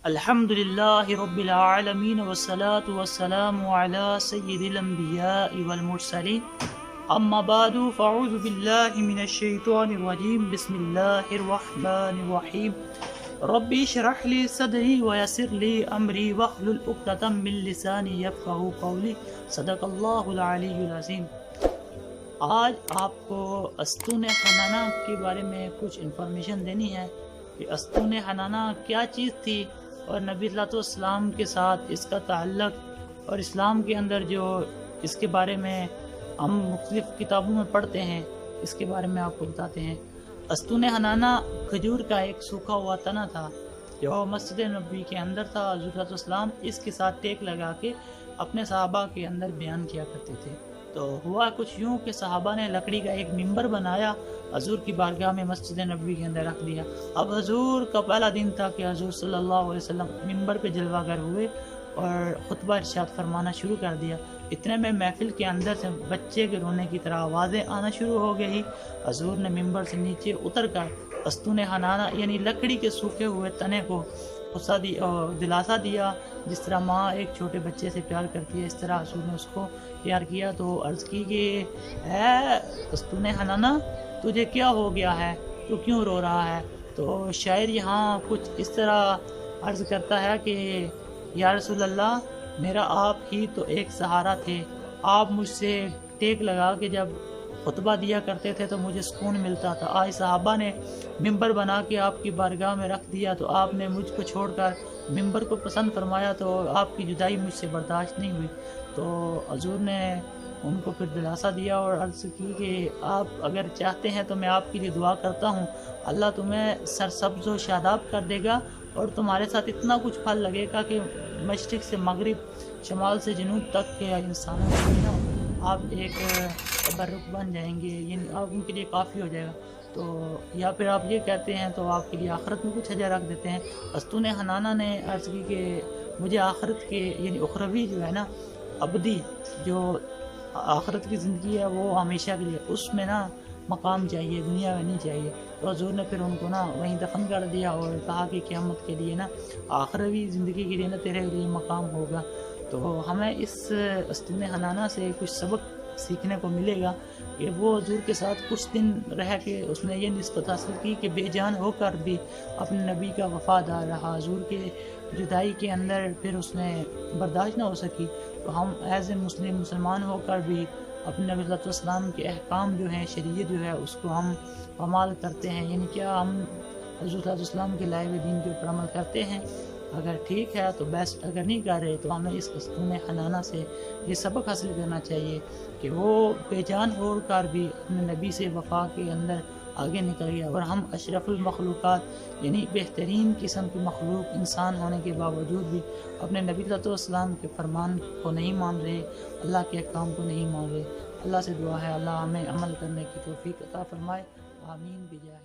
الحمد للہ رب العالمین والصلاة والسلام علی سید الانبیاء والمرسلین اما بعد فاعوذ باللہ من الشیطان الرجیم بسم اللہ الرحمن الرحیم رب اشرح لی صدری ویسر لی امری واحلل عقدۃ من لسانی یفقہوا قولی صدق اللہ العلی العظیم۔ آج آپ کو استون حنانہ کے بارے میں کچھ انفارمیشن دینی ہے کہ استون حنانہ کیا چیز تھی اور نبی صلی اللہ علیہ وسلم کے ساتھ اس کا تعلق، اور اسلام کے اندر جو اس کے بارے میں ہم مختلف کتابوں میں پڑھتے ہیں، اس کے بارے میں آپ کو بتاتے ہیں۔ استون حنانہ کھجور کا ایک سوکھا ہوا تنا تھا جو مسجد نبوی کے اندر تھا۔ حضور صلی اللہ علیہ وسلم اس کے ساتھ ٹیک لگا کے اپنے صحابہ کے اندر بیان کیا کرتے تھے۔ تو ہوا کچھ یوں کہ صحابہ نے لکڑی کا ایک ممبر بنایا، حضور کی بارگاہ میں مسجد نبوی کے اندر رکھ دیا۔ اب حضور کا پہلا دن تھا کہ حضور صلی اللہ علیہ وسلم ممبر پہ جلوہ گر ہوئے اور خطبہ ارشاد فرمانا شروع کر دیا۔ اتنے میں محفل کے اندر سے بچے کے رونے کی طرح آوازیں آنا شروع ہو گئی۔ حضور نے ممبر سے نیچے اتر کر استون حنانہ یعنی لکڑی کے سوکھے ہوئے تنے کو دلاسا دیا۔ جس طرح ماں ایک چھوٹے بچے سے پیار کرتی ہے، اس طرح حضور نے اس کو پیار کیا۔ تو عرض کی کہ اے استون حنانہ، تجھے کیا ہو گیا ہے، تو کیوں رو رہا ہے؟ تو شاعر یہاں کچھ اس طرح عرض کرتا ہے کہ یا رسول اللہ، میرا آپ ہی تو ایک سہارا تھے، آپ مجھ سے ٹیک لگا کے جب خطبہ دیا کرتے تھے تو مجھے سکون ملتا تھا۔ آج صحابہ نے ممبر بنا کے آپ کی بارگاہ میں رکھ دیا تو آپ نے مجھ کو چھوڑ کر ممبر کو پسند فرمایا، تو آپ کی جدائی مجھ سے برداشت نہیں ہوئی۔ تو حضور نے ان کو پھر دلاسا دیا اور عرض کی کہ آپ اگر چاہتے ہیں تو میں آپ کے لیے دعا کرتا ہوں، اللہ تمہیں سرسبز و شاداب کر دے گا اور تمہارے ساتھ اتنا کچھ پھل لگے گا کہ مشرق سے مغرب، شمال سے جنوب تک کے انسانوں کے آپ ایک تبرک بن جائیں گے، یعنی آپ ان کے لیے کافی ہو جائے گا۔ تو یا پھر آپ یہ کہتے ہیں تو آپ کے لیے آخرت میں کچھ ہدیہ رکھ دیتے ہیں۔ استون حنانہ نے عرض کی کہ مجھے آخرت کے یعنی اخروی جو ہے نا، ابدی جو آخرت کی زندگی ہے وہ ہمیشہ کے لیے، اس میں نا مقام چاہیے، دنیا میں نہیں چاہیے۔ تو حضور نے پھر ان کو نا وہیں دفن کر دیا اور کہا کہ قیامت کے لیے نا آخروی زندگی کے لیے نا تیرے لیے مقام ہوگا۔ تو ہمیں اس استون حنانہ سے کچھ سبق سیکھنے کو ملے گا کہ وہ حضور کے ساتھ کچھ دن رہ کے اس نے یہ نسبت حاصل کی کہ بے جان ہو کر بھی اپنے نبی کا وفادار رہا۔ حضور کے جدائی کے اندر پھر اس نے برداشت نہ ہو سکی، تو ہم ایز اے مسلمان ہو کر بھی اپنے نبی صلی اللہ علیہ وسلم کے احکام جو ہیں، شریعت جو ہے، اس کو ہم عمل کرتے ہیں، یعنی کیا ہم حضور صلی اللہ علیہ وسلم کے لائے ہوئے دین کے اوپر عمل کرتے ہیں؟ اگر ٹھیک ہے تو بیسٹ، اگر نہیں کر رہے تو ہمیں اس استون حنانہ سے یہ سبق حاصل کرنا چاہیے کہ وہ بے جان ہو کر بھی اپنے نبی سے وفا کے اندر آگے نکل گیا، اور ہم اشرف المخلوقات یعنی بہترین قسم کی مخلوق انسان ہونے کے باوجود بھی اپنے نبی صلی اللہ علیہ وسلم کے فرمان کو نہیں مان رہے، اللہ کے احکام کو نہیں مان رہے۔ اللہ سے دعا ہے اللہ ہمیں عمل کرنے کی توفیق عطا فرمائے، آمین بجاہ